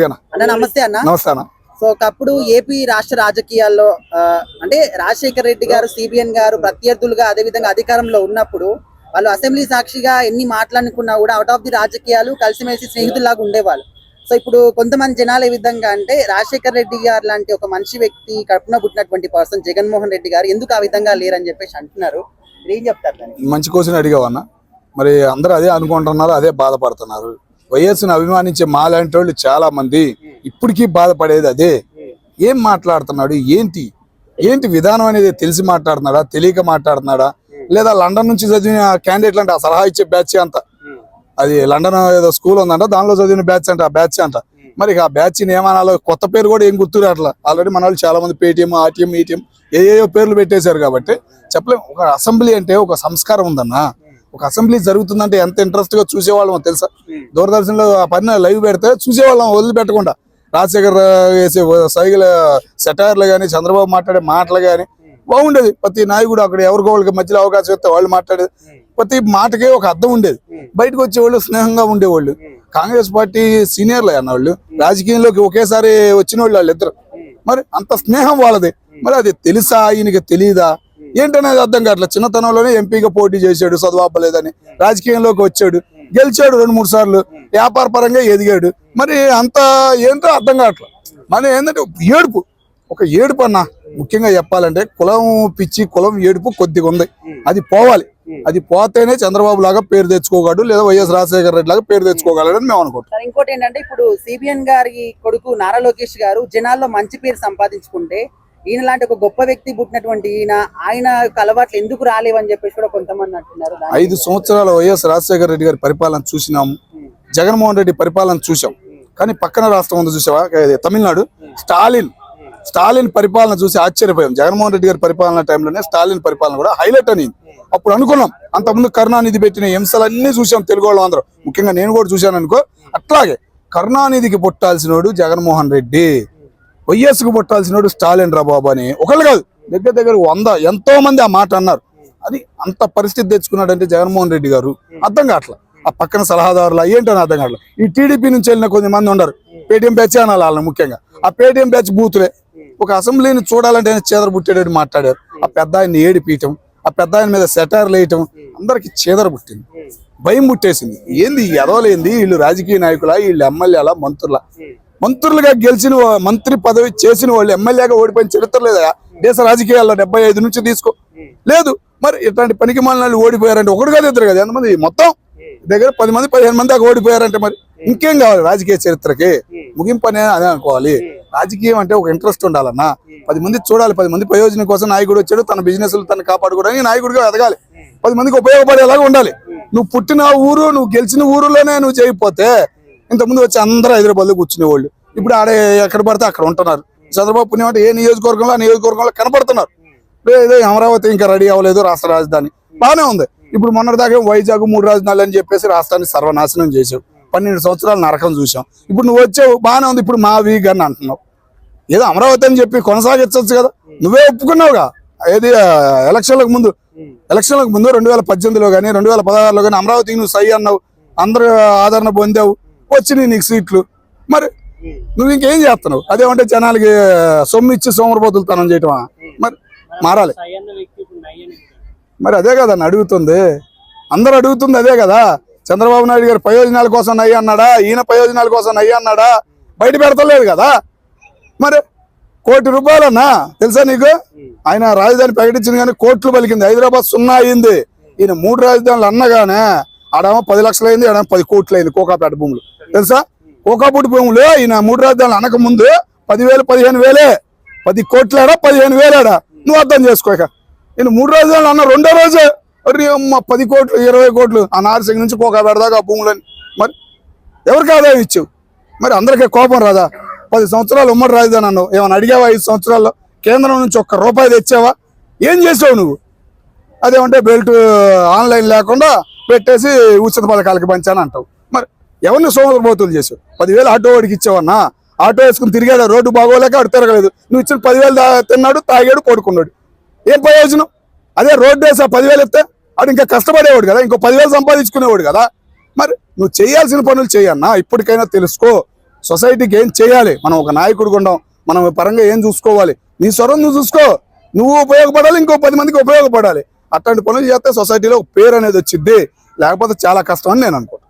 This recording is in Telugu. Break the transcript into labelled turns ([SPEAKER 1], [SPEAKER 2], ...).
[SPEAKER 1] అన్న నమస్తే అన్న.
[SPEAKER 2] నమస్తే అన్న.
[SPEAKER 1] సో ఒకప్పుడు ఏపీ రాష్ట్ర రాజకీయాల్లో అంటే రాజశేఖర రెడ్డి గారు, సిబిఎన్ గారు ప్రత్యర్థులుగా అదే విధంగా అధికారంలో ఉన్నప్పుడు వాళ్ళు అసెంబ్లీ సాక్షిగా ఎన్ని మాట్లాడుకున్నా కూడా అవుట్ ఆఫ్ ది రాజకీయాలు కలిసిమెలిసి స్నేహితుల్లాగా ఉండేవాళ్ళు. సో ఇప్పుడు కొంతమంది జనాలు ఏ విధంగా అంటే రాజశేఖర రెడ్డి గారు లాంటి ఒక మంచి వ్యక్తి కడుపున పుట్టినటువంటి పర్సన్ జగన్మోహన్ రెడ్డి గారు ఎందుకు ఆ విధంగా లేరని చెప్పేసి అంటున్నారు. ఏం చెప్తారు?
[SPEAKER 2] మంచి క్వశ్చన్ అడిగావన్న. మరి అందరూ అదే అనుకుంటున్నారు, అదే బాధపడుతున్నారు. వైఎస్ని అభిమానించే మాలాంటి వాళ్ళు చాలా మంది ఇప్పటికీ బాధపడేది అదే. ఏం మాట్లాడుతున్నాడు, ఏంటి ఏంటి విధానం అనేది తెలిసి మాట్లాడుతున్నాడా, తెలియక మాట్లాడుతున్నాడా, లేదా లండన్ నుంచి చదివిన క్యాండిడేట్లు అంటే ఆ సలహా ఇచ్చే బ్యాచ్ అంట, అది లండన్ ఏదో స్కూల్ ఉందంట, దానిలో చదివిన బ్యాచ్ అంట, ఆ బ్యాచ్ అంట. మరి ఆ బ్యాచ్ ఏమనాలో కొత్త పేరు కూడా ఏం గుర్తురు అట్లా. ఆల్రెడీ మన వాళ్ళు చాలా మంది పేటిఎం, ఆర్టీఎం, ఈటీఎం ఏయో పేర్లు పెట్టేశారు కాబట్టి చెప్పలేం. ఒక అసెంబ్లీ అంటే ఒక సంస్కారం ఉందన్నా. ఒక అసెంబ్లీ జరుగుతుందంటే ఎంత ఇంట్రెస్ట్ గా చూసేవాళ్ళం తెలుసా. దూరదర్శన్ లో ఆ పని లైవ్ పెడితే చూసేవాళ్ళం వదిలిపెట్టకుండా. రాజశేఖర్ వేసే సైకిల్ సెటైర్లు కానీ, చంద్రబాబు మాట్లాడే మాటలు కానీ బాగుండేది. ప్రతి నాయకుడు అక్కడ ఎవరికో వాళ్ళకి మధ్యలో అవకాశం ఇస్తే వాళ్ళు మాట్లాడేది. ప్రతి మాటకే ఒక అర్థం ఉండేది. బయటకు వచ్చేవాళ్ళు స్నేహంగా ఉండేవాళ్ళు. కాంగ్రెస్ పార్టీ సీనియర్లు అన్నవాళ్ళు, రాజకీయంలోకి ఒకేసారి వచ్చిన వాళ్ళు వాళ్ళిద్దరు. మరి అంత స్నేహం వాళ్ళది. మరి అది తెలుసా, ఈయనకి తెలీదా ఏంటనేది అర్థం కావట్లేదు. చిన్నతనంలోనే ఎంపీగా పోటీ చేశాడు, చదువు అవ్వలేదని రాజకీయంలోకి వచ్చాడు, గెలిచాడు 2-3 సార్లు, వ్యాపార పరంగా ఎదిగాడు. మరి అంత ఏంటో అర్థం కావట్లేదు. మరి ఏంటంటే ఏడుపు, ఒక ఏడుపు అన్న. ముఖ్యంగా చెప్పాలంటే కులం పిచ్చి, కులం ఏడుపు కొద్దిగా ఉంది. అది పోవాలి. అది పోతేనే చంద్రబాబు లాగా పేరు తెచ్చుకోగలడు, లేదా వైఎస్ రాజశేఖర రెడ్డి లాగా పేరు తెచ్చుకోగలడని మేము అనుకుంటాం.
[SPEAKER 1] ఇంకోటి ఏంటంటే ఇప్పుడు సిబిఎన్ గారి కొడుకు నారా లోకేష్ గారు జనాల్లో మంచి పేరు సంపాదించుకుంటే ఈయన లాంటి ఒక గొప్ప వ్యక్తి పుట్టినటువంటి ఆయన అలవాట్లు ఎందుకు రాలేవని చెప్పేసి కూడా కొంతమంది అంటున్నారు.
[SPEAKER 2] 5 సంవత్సరాల వైఎస్ రాజశేఖర రెడ్డి గారి పరిపాలన చూసినాము, జగన్మోహన్ రెడ్డి పరిపాలన చూసాం. కానీ పక్కన రాష్ట్రం ఉంది చూసావా, తమిళనాడు, స్టాలిన్ పరిపాలన చూసి ఆశ్చర్యపోయాం. జగన్మోహన్ రెడ్డి గారి పరిపాలన టైంలోనే స్టాలిన్ పరిపాలన కూడా హైలైట్ అని అప్పుడు అనుకున్నాం. అంతకుముందు కరుణానిధి పెట్టిన హింసలన్నీ చూసాం తెలుగు వాళ్ళు అందరూ, ముఖ్యంగా నేను కూడా చూశాను అనుకో. అట్లాగే కరుణానిధికి పుట్టాల్సినోడు జగన్మోహన్ రెడ్డి, వైఎస్కు పుట్టాల్సినోడు స్టాలిన్ రా బాబు అని ఒకళ్ళు కాదు, దగ్గర 100 ఎంతో మంది ఆ మాట అన్నారు. అది అంత పరిస్థితి తెచ్చుకున్నాడంటే జగన్మోహన్ రెడ్డి గారు అర్థం కావట్లా. ఆ పక్కన సలహాదారులు ఏంటని అర్థం కావట్లేదు. ఈ టీడీపీ నుంచి వెళ్ళిన కొంతమంది ఉన్నారు, పేటీఎం బ్యాచ్ అనాలి వాళ్ళని. ముఖ్యంగా ఆ పేటీఎం బ్యాచ్ బూతులే. ఒక అసెంబ్లీని చూడాలంటే చీదర పుట్టేటట్టు మాట్లాడారు. ఆ పెద్ద ఆయన్ని ఏడిపీయటం, ఆ పెద్ద ఆయన మీద సెటైర్లు వేయటం అందరికి చీదర పుట్టింది, భయం పుట్టేసింది. ఏంది ఎదవలేంది, వీళ్ళు రాజకీయ నాయకులా, వీళ్ళు ఎమ్మెల్యేలా, మంత్రులుగా గెలిచిన మంత్రి పదవి చేసిన వాళ్ళు ఎమ్మెల్యేగా ఓడిపోయిన చరిత్ర లేదా దేశ రాజకీయాల్లో? 75 నుంచి తీసుకో లేదు. మరి ఇట్లాంటి పనికి మాలిన ఓడిపోయారంటే ఒకటి కాదు, ఇద్దరు కదా, ఎంతమంది మొత్తం దగ్గర 10 మంది 15 మంది దాకా ఓడిపోయారంటే మరి ఇంకేం కావాలి రాజకీయ చరిత్రకి? ముగింపు అనే అదే అనుకోవాలి. రాజకీయం అంటే ఒక ఇంట్రెస్ట్ ఉండాలన్నా. 10 మంది చూడాలి, 10 మంది ప్రయోజనం కోసం నాయకుడు వచ్చాడు, తన బిజినెస్ తను కాపాడుకోవడానికి నాయకుడిగా ఎదగాలి, 10 మందికి ఉపయోగపడేలాగా ఉండాలి. నువ్వు పుట్టిన ఊరు, నువ్వు గెలిచిన ఊరులోనే నువ్వు చేయకపోతే ఇంతకుముందు వచ్చి అందరూ హైదరాబాద్లో కూర్చునేవాళ్ళు. ఇప్పుడు ఆడే ఎక్కడ పడితే అక్కడ ఉంటున్నారు. చంద్రబాబు పుణ్యం అంటే ఏ నియోజకవర్గంలో ఆ నియోజకవర్గంలో కనపడుతున్నారు. ఏదో అమరావతి ఇంకా రెడీ అవ్వలేదు, రాష్ట్ర రాజధాని బాగానే ఉంది. ఇప్పుడు మొన్నటిదాకా వైజాగ్ 3 రాజధానులు అని చెప్పేసి రాష్ట్రాన్ని సర్వనాశనం చేసావు. 12 సంవత్సరాలు నరకం చూసాం. ఇప్పుడు నువ్వు వచ్చావు బాగానే ఉంది, ఇప్పుడు మా వీక్ అని అంటున్నావు. ఏదో అమరావతి అని చెప్పి కొనసాగించవచ్చు కదా, నువ్వే ఒప్పుకున్నావుగా. ఏది ఎలక్షన్లకు ముందు 2018లో కానీ 2016లో కానీ అమరావతికి నువ్వు సై అన్నావు, అందరూ ఆదరణ పొందావు, వచ్చినాయి నీకు సీట్లు. మరి నువ్వు ఇంకేం చేస్తున్నావు? అదేమంటే జనాలకి సొమ్ము ఇచ్చి సోమరపోతులతనం చేయటమా? మరి మారాలి. మరి అదే కదా అడుగుతుంది, అందరూ అడుగుతుంది అదే కదా. చంద్రబాబు నాయుడు గారి ప్రయోజనాల కోసం నయ్యి అన్నాడా, ఈయన ప్రయోజనాల కోసం నయ్యి అన్నాడా? బయట పెడతలేదు కదా. మరి ₹1 కోటి తెలుసా నీకు? ఆయన రాజధాని ప్రకటించింది కానీ కోట్లు పలికింది. హైదరాబాద్ 0 అయింది. ఈయన 3 రాజధానులు అన్నగానే ఆడేమో 10 లక్షలు అయింది, ఆడేమో 10 కోట్లు అయింది. కోకాపేట భూములు తెలుసా? కోకాపూటి భూములు ఈయన 3 రాజధానులు అనక ముందు 10,000 15,000, 10 కోట్లాడా 15,000. నువ్వు అర్థం చేసుకోక ఈయన 3 రాజధానులు అన్న రెండో రోజే 10 కోట్లు 20 కోట్లు ఆ నార్సింగ్ నుంచి కోకాపేట దాకా ఆ భూములని. మరి ఎవరికి ఆదాయం ఇచ్చావు? మరి అందరికీ కోపం రాదా? 10 సంవత్సరాలు ఉమ్మడి రాజధాని అన్నావు, ఏమైనా అడిగావా? 5 సంవత్సరాల్లో కేంద్రం నుంచి ₹1 తెచ్చావా? ఏం చేసావు నువ్వు? అదేమంటే బెల్ట్ ఆన్లైన్ లేకుండా పెట్టేసి ఉచిత పథకాలకి పంచాను అంటావు. మరి ఎవరిని సోమరపోతులు చేసావు? 10,000 ఆటో వాడికి ఇచ్చావన్నా, ఆటో వేసుకుని తిరిగాడు, రోడ్డు బాగోలేక ఆడు తిరగలేదు. నువ్వు ఇచ్చిన 10,000 తిన్నాడు, తాగాడు, పడుకున్నాడు. ఏం ప్రయోజనం? అదే రోడ్డు వేసి 10,000 ఇస్తే ఆడు ఇంకా కష్టపడేవాడు కదా, ఇంకో 10,000 సంపాదించుకునేవాడు కదా. మరి నువ్వు చేయాల్సిన పనులు చేయన్నా. ఇప్పటికైనా తెలుసుకో, సొసైటీకి ఏం చేయాలి, మనం ఒక నాయకుడు ఉండం, మనం పరంగా ఏం చూసుకోవాలి, నీ స్వరం నువ్వు చూసుకో, నువ్వు ఉపయోగపడాలి, ఇంకో 10 మందికి ఉపయోగపడాలి. అట్లాంటి పనులు చేస్తే సొసైటీలో ఒక పేరు అనేది వచ్చింది, లేకపోతే చాలా కష్టం అని నేను అనుకుంటాను.